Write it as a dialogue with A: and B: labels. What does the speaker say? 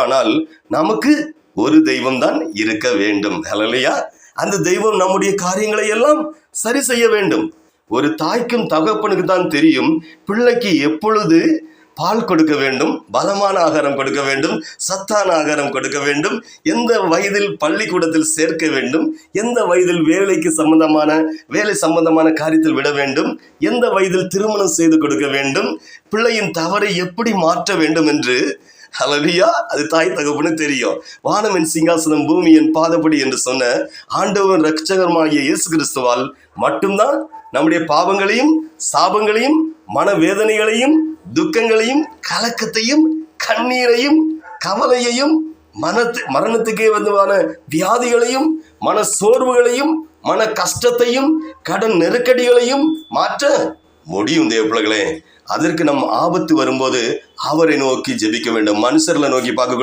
A: ஆனால் நமக்கு ஒரு தெய்வம் தான் இருக்க வேண்டும். ஹல்லேலூயா. அந்த தெய்வம் நம்முடைய காரியங்களை எல்லாம் சரி செய்ய வேண்டும். ஒரு தாய்க்கும் தகப்பனுக்கு தான் தெரியும் பிள்ளைக்கு எப்பொழுது பால் கொடுக்க வேண்டும், பலமான ஆகாரம் கொடுக்க வேண்டும், சத்தான ஆகாரம் கொடுக்க வேண்டும், எந்த வயதில் பள்ளிக்கூடத்தில் சேர்க்க வேண்டும், எந்த வயதில் வேலை சம்பந்தமான காரியத்தில் விட வேண்டும், எந்த வயதில் திருமணம் செய்து கொடுக்க வேண்டும், பிள்ளையின் தவறை எப்படி மாற்ற வேண்டும் என்று ஹல்லேலூயா அது தாய் தகப்பனு தெரியும். வானமின் சிங்காசனம் பூமியின் பாதப்படி என்று சொன்ன ஆண்டவன் இரட்சகருமாகிய இயேசு கிறிஸ்துவால் மட்டும்தான் நம்முடைய பாவங்களையும் சாபங்களையும் மனவேதனைகளையும் துக்கங்களையும் கலக்கத்தையும் கண்ணீரையும் கவலையையும் மரணத்துக்கே வந்தவான வியாதிகளையும் மன சோர்வுகளையும் மன கஷ்டத்தையும் கடன் நெருக்கடிகளையும் மாற்ற முடியும். தேவ பிள்ளைகளே, அதற்கு நம் ஆபத்து வரும்போது அவரை நோக்கி ஜெபிக்க வேண்டும். மனுஷர்களை நோக்கி பார்க்க